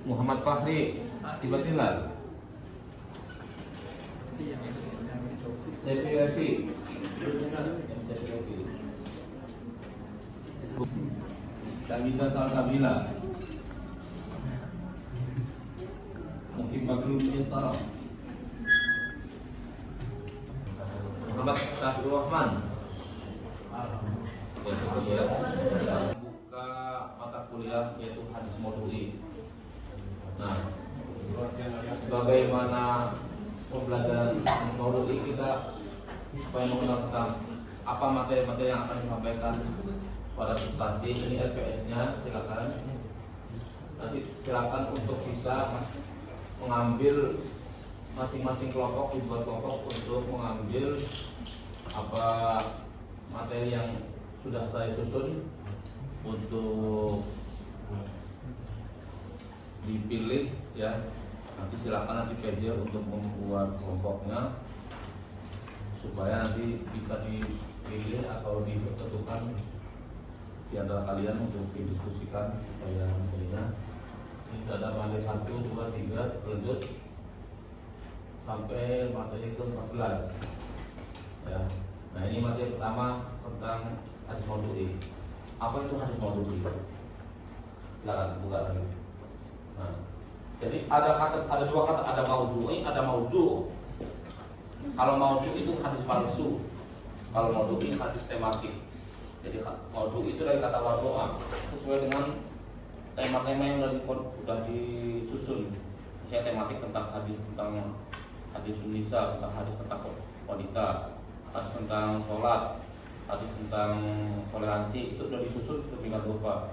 Muhammad Fahri tiba-tiba Revi Sabila Salsabila mungkin Bagrul Yusara Muhammad Syafrul Rahman buka mata kuliah yaitu hadis maudhu'i. Nah, bagaimana pembelajaran maudhu'i kita supaya mengenal tentang apa materi-materi yang akan disampaikan pada presentasi ini. SPS-nya silakan. Nanti silakan untuk bisa mengambil masing-masing kelompok, dibuat kelompok untuk mengambil apa materi yang sudah saya susun untuk dipilih ya. Nanti silakan nanti PJ untuk membuat kelompoknya supaya nanti bisa dipilih atau ditentukan di antara kalian untuk didiskusikan supaya materinya. Ini ada materi 1, 2, 3 lanjut sampai materi ke-14 ya. Nah, ini materi pertama tentang hadis maudhu'i. Apa itu hadis maudhu'i? Silakan buka lagi. Nah, jadi ada dua kata, ada maudhu'i, ada maudhu'. Kalau maudhu' itu hadis palsu, kalau maudhu'i hadis tematik. Jadi maudhu' itu dari kata wadhu'a, sesuai dengan tema-tema yang sudah disusun. Misalnya tematik tentang hadis nisa, tentang hadis tentang wanita, hadis tentang sholat, hadis tentang toleransi, itu sudah disusun sedemikian rupa.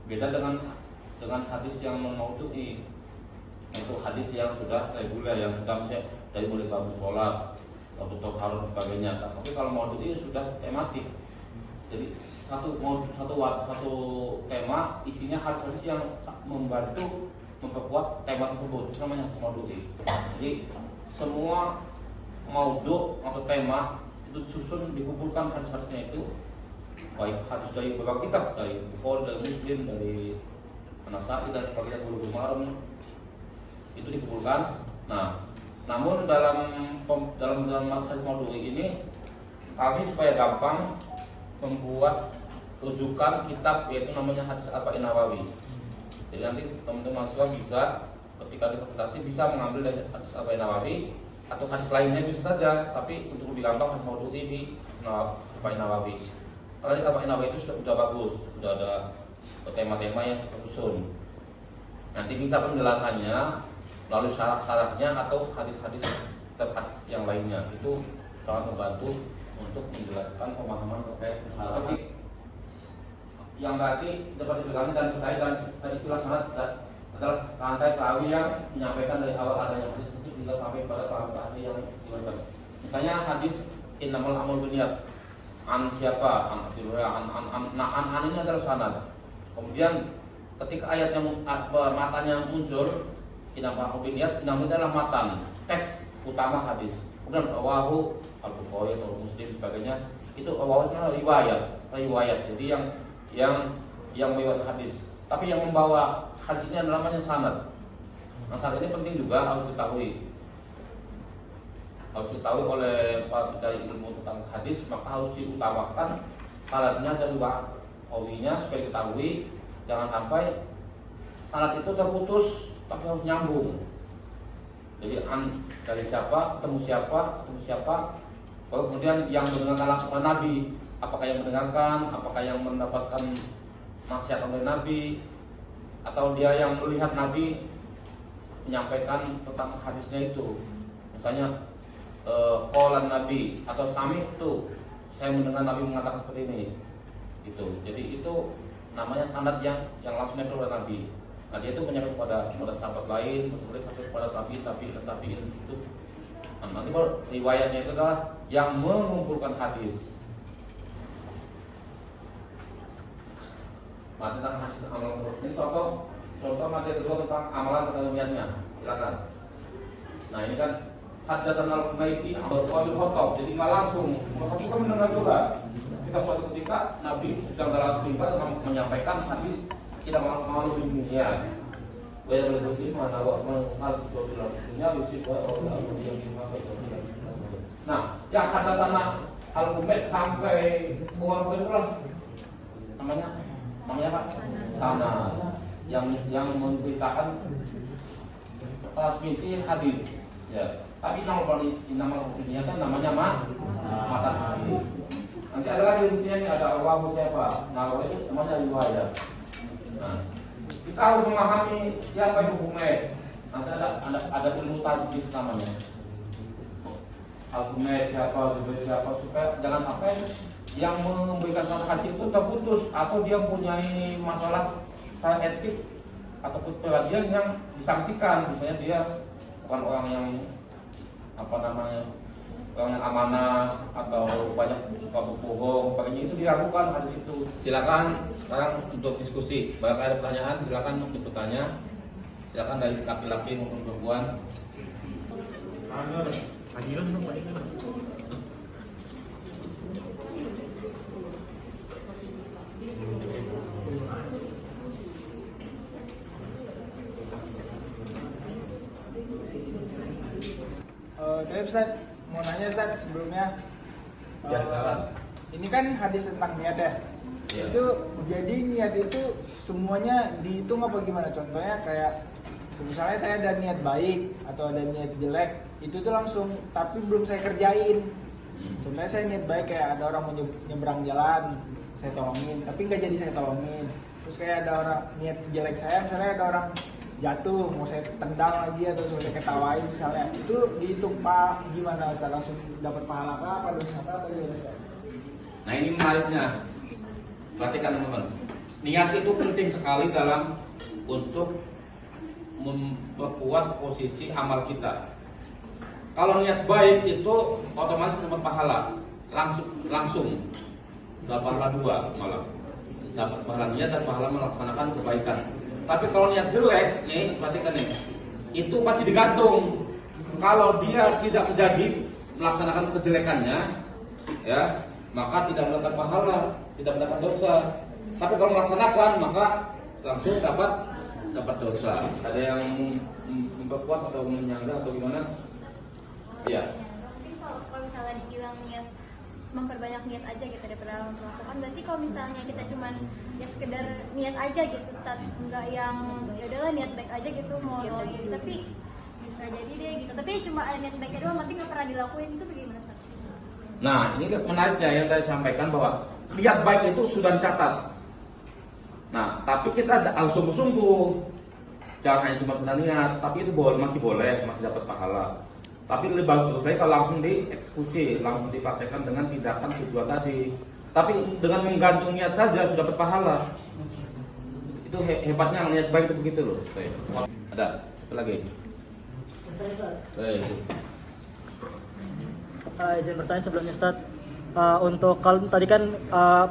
Beda dengan hadis yang maudhu'i, itu hadis yang sudah reguler, yang sudah misalnya dari mulai bab sholat, bab thaharah dan sebagainya. Tapi kalau maudhu'i sudah tematik. Jadi satu tema isinya hadis-hadis yang membantu memperkuat tema tersebut, itu namanya hadis maudhu'i. Jadi semua maudhu' atau tema itu disusun, dikumpulkan hadis-hadisnya itu, baik hadis dari beberapa kitab, dari Bukhari, dari Muslim, dari An-Nasa'i dan sebagainya, Bulughul Maram, itu dikumpulkan. Nah, namun dalam hadis maudhu'i ini kami supaya gampang membuat rujukan kitab, yaitu namanya hadis Arba'in Nawawi. Jadi nanti teman-teman mahasiswa bisa ketika dipresentasi bisa mengambil dari hadis Arba'in Nawawi atau hadis lainnya bisa saja, tapi untuk lebih gampang hadis maudhu'i di Arba'in Nawawi. Kalau di Arba'in Nawawi itu sudah bagus, sudah ada tema-tema yang tersusun. Nanti bisa penjelasannya melalui syarah-syarahnya atau hadis-hadis yang lainnya. Itu sangat membantu untuk menjelaskan pemahaman terkait syarah. Yang berarti dapat dipegangi dan percaya dan istilah sanad adalah rantai perawi yang menyampaikan dari awal adanya hadis itu hingga sampai pada perawi yang diwariskan. Misalnya hadis innamal a'malu binniyat, an siapa, an ini adalah sanad. Kemudian ketika ayat yang matanya muncul, innamal a'malu binniyat, ini adalah matan, teks utama hadis. Kemudian rawahu Al-Bukhari atau Muslim sebagainya, itu rawahnya riwayat. Jadi yang meriwayatkan hadis. Tapi yang membawa hadis ini adalah namanya sanad. Nah, sanad ini penting juga harus diketahui. Harus diketahui oleh para pencari ilmu tentang hadis, maka harus diutamakan sanadnya dan rawinya supaya diketahui. Jangan sampai sanad itu terputus, tapi harus nyambung. Jadi dari siapa, ketemu siapa, baru kemudian yang mendengarkan langsung dari Nabi, apakah yang mendengarkan, apakah yang mendapatkan nasihat dari Nabi, atau dia yang melihat Nabi menyampaikan tentang hadisnya itu. Misalnya qala Nabi atau sami itu, saya mendengar Nabi mengatakan seperti ini. Gitu. Jadi itu namanya sanad yang langsung nyampe kepada Nabi. Nah, dia itu menyampai kepada sahabat lain, kemudian sampai kepada tabi'in itu. Nah, nanti baru riwayatnya itu adalah yang mengumpulkan hadis. Materi tentang hadis amalan. Ini contoh materi kedua tentang amalan pada umumnya. Silakan. Nah, ini kan hadatsana al-Humaydi Abdul Khattab. Jadi nggak langsung, kita mendengar juga. Kita suatu ketika Nabi sedang dalam khutbah menyampaikan hadis tidak malu di dunia. Waya berikut mana wa hal dunia yusif wa Allah yang dimaksud. Nah, yang kata sana al-humed sampai uang berapa? Namanya apa? Sana. Yang memberitakan transmisi hadis. Ya. Tapi nama rukunnya kan namanya matan hadis. Nanti ada lagi rukunnya ini ada Allah siapa? Nah, itu namanya riwayat. Nah, kita harus memahami siapa yang hukumnya. Nanti ada ilmu tajwid namanya. Al-Humed siapa, Zubair siapa, supaya jangan sampai yang memberikan satu hadis itu terputus atau dia mempunyai masalah secara etik ataupun pelatihan yang disangsikan. Misalnya dia bukan orang yang orang yang amanah atau banyak suka berbohong, makanya itu diragukan hadis itu. Silakan sekarang untuk diskusi. Barangkali ada pertanyaan, silakan untuk bertanya. Silakan dari laki-laki maupun perempuan. Dari Ustaz, mau nanya Ustaz sebelumnya. Ya, ini kan hadis tentang niat ya. Itu jadi niat itu semuanya dihitung apa gimana? Contohnya kayak misalnya saya ada niat baik atau ada niat jelek, itu tuh langsung tapi belum saya kerjain. Contohnya saya niat baik kayak ada orang mau nyebrang jalan, saya tolongin, tapi nggak jadi saya tolongin. Terus kayak ada orang niat jelek saya, misalnya ada orang jatuh mau saya tendang lagi atau saya ketawain misalnya, itu dihitung Pak gimana? Saya langsung dapat pahala apa dosa apa gimana? Nah ini menariknya, perhatikan teman-teman. Niat itu penting sekali dalam untuk memperkuat posisi amal kita. Kalau niat baik itu otomatis dapat pahala langsung dapat pahala dua malah, dapat pahala niat dan pahala melaksanakan kebaikan. Tapi kalau niat jelek, nih perhatikan nih, itu pasti digantung. Kalau dia tidak menjadi melaksanakan kejelekannya, ya maka tidak mendapat pahala, tidak mendapat dosa. Tapi kalau melaksanakan maka langsung dapat dosa. Ada yang memperkuat atau menyangga atau gimana? Iya. Tapi kalau misalnya dibilang niat memperbanyak niat aja gitu daripada melakukan, berarti kalau misalnya kita cuman ya sekedar niat aja gitu, Ustaz, enggak yang ya udahlah niat baik aja gitu mau nolongin tapi nggak jadi deh gitu, tapi cuma ada niat baiknya doang tapi nggak pernah dilakuin, itu bagaimana, Ustaz? Nah ini menariknya yang saya sampaikan bahwa niat baik itu sudah dicatat. Nah tapi kita harus sungguh-sungguh, jangan hanya cuma sekedar niat, tapi itu masih boleh, masih dapat pahala. Tapi lebih bagus saya kalau langsung dieksekusi, langsung dipraktekkan dengan tindakan tujuan tadi. Tapi dengan menggantung niat saja sudah dapat pahala. Itu hebatnya niat baik itu begitu loh. Ada apa lagi? Izin bertanya sebelumnya Ustaz. Untuk kalau tadi kan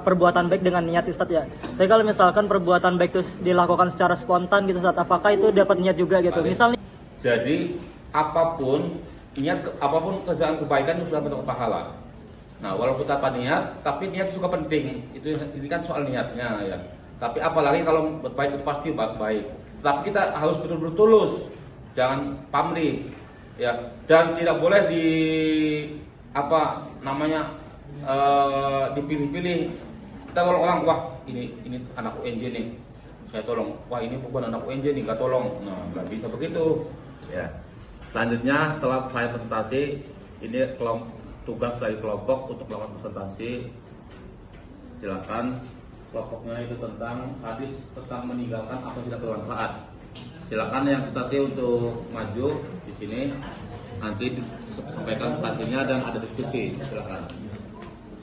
perbuatan baik dengan niat Ustaz ya. Tapi kalau misalkan perbuatan baik itu dilakukan secara spontan gitu Ustaz, apakah itu dapat niat juga gitu? Misalnya. Jadi apapun kerjaan kebaikan itu sudah bentuk pahala. Nah, walaupun tanpa niat, tapi niat juga penting. Ini kan soal niatnya ya. Tapi apalagi kalau baik itu pasti baik. Tapi kita harus betul-betul tulus, jangan pamrih, ya. Dan tidak boleh dipilih-pilih. Kita kalau orang, wah ini anak UNJ nih, saya tolong. Wah ini bukan anak UNJ nih, nggak tolong. Nah, nggak bisa begitu, ya. Selanjutnya setelah saya presentasi, ini tugas dari kelompok untuk melakukan presentasi. Silakan, kelompoknya itu tentang hadis tentang meninggalkan apa tidak bermanfaat. Silakan yang presentasi untuk maju di sini, nanti sampaikan presentasinya dan ada diskusi. Silakan.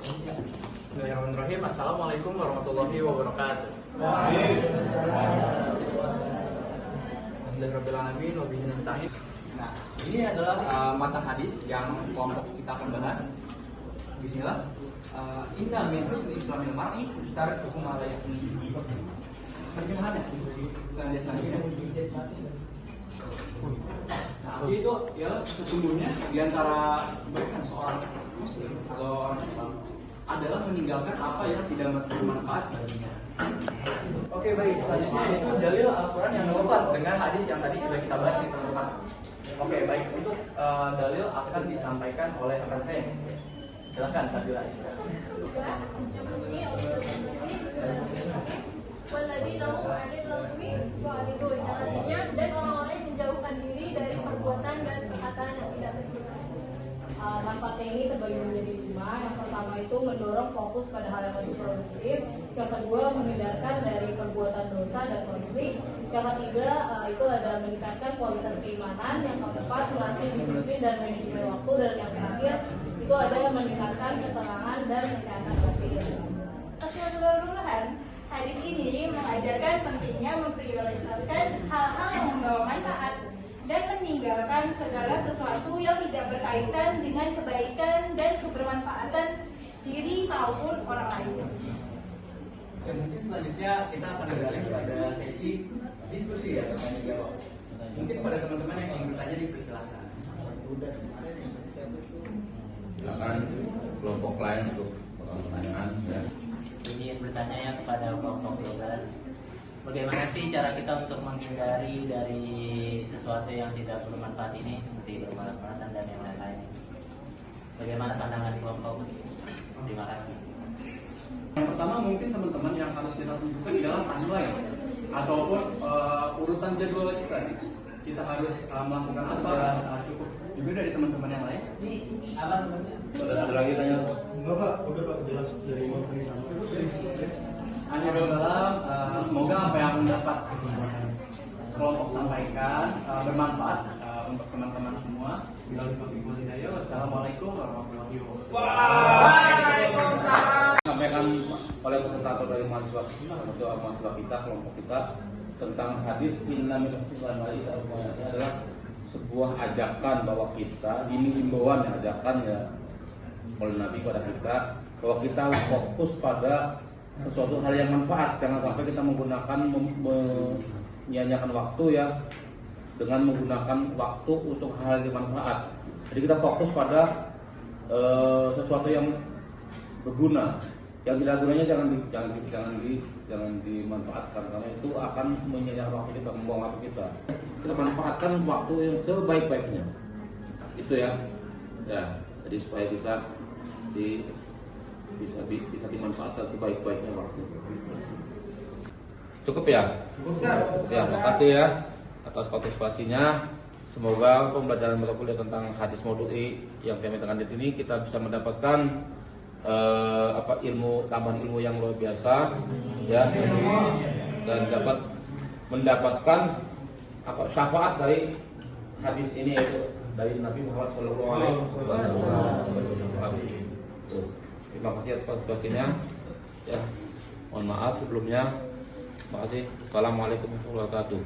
Bismillahirrahmanirrahim. Assalamualaikum warahmatullahi wabarakatuh. Alhamdulillahirrahmanirrahim. Wabillahi nasta'in. Nah, ini adalah matan hadis yang kelompok kita akan bahas. Bismillah. Inna min husni islamil mar'i tarik hukum ala yakni. Terjemahannya selanjutnya. Nah, itu ya sesungguhnya diantara kebaikan seorang muslim atau orang Islam adalah meninggalkan apa yang tidak bermanfaat baginya. Oke baik, selanjutnya yaitu dalil Al-Quran yang relevan dengan hadis yang tadi sudah kita bahas nih teman-teman. Oke baik, untuk dalil akan disampaikan oleh rekan saya. Silakan Sabila Isra. Artinya dan orang-orang yang menjauhkan diri dari perbuatan dan perkataan yang tidak benar. Manfaatnya ini terbagi menjadi 5. Yang pertama itu mendorong fokus pada hal yang lebih produktif. Yang kedua menghindarkan dari perbuatan dosa dan konflik. Yang ketiga itu ada meningkatkan kualitas keimanan. Yang keempat melatih disiplin dan manajemen waktu. Dan yang terakhir itu ada meningkatkan ketenangan dan kesehatan batin. Keseluruhan hadis ini mengajarkan pentingnya memprioritaskan hal-hal yang membawa manfaat dan meninggalkan segala sesuatu yang tidak berkaitan dengan kebaikan dan kebermanfaatan diri maupun orang lain. Ya, mungkin selanjutnya kita akan beralih pada sesi diskusi ya, tanya jawab. Mungkin pada teman-teman yang ingin bertanya dipersilahkan. Silakan kelompok lain untuk pertanyaan. Ya. Ingin bertanya ya kepada kelompok 12. Bagaimana sih cara kita untuk menghindari dari sesuatu yang tidak bermanfaat ini seperti bermalas-malasan dan yang lain-lain? Bagaimana pandangan kelompok? Terima kasih. Yang pertama mungkin teman-teman yang harus kita tentukan adalah timeline ataupun urutan jadwal kita. Kita harus melakukan apa? Cukup juga dari teman-teman yang lain. Apa namanya? Ada lagi tanya? Enggak Pak, udah Pak, jelas dari materi sama. Akhirul kalam, semoga apa yang mendapat kelompok sampaikan bermanfaat untuk teman-teman semua. Wassalamualaikum warahmatullahi wabarakatuh. Sampaikan oleh peserta dari mahasiswa kita, kelompok kita tentang hadis inna min al-Qur'ani adalah sebuah ajakan bahwa kita, ini himbauan yang ajakan ya oleh Nabi kepada kita bahwa kita harus fokus pada sesuatu hal yang manfaat. Jangan sampai kita menggunakan menyia-nyiakan waktu ya dengan menggunakan waktu untuk hal yang bermanfaat. Jadi kita fokus pada sesuatu yang berguna. Yang tidak gunanya jangan dimanfaatkan karena itu akan menyia-nyiakan waktu kita, membuang waktu kita. Kita manfaatkan waktu yang sebaik-baiknya. Itu ya. Ya, jadi supaya bisa dimanfaatkan sebaik-baiknya waktu. Cukup ya? Ya, makasih ya atas partisipasinya. Semoga pembelajaran mata kuliah tentang hadis maudu'i yang kami tekankan di sini kita bisa mendapatkan tambahan ilmu yang luar biasa ya, dan dapat mendapatkan syafaat dari hadis ini yaitu dari Nabi Muhammad SAW. Terima kasih atas partisipasinya. Ya, mohon maaf sebelumnya. Terima kasih. Assalamualaikum warahmatullahi wabarakatuh.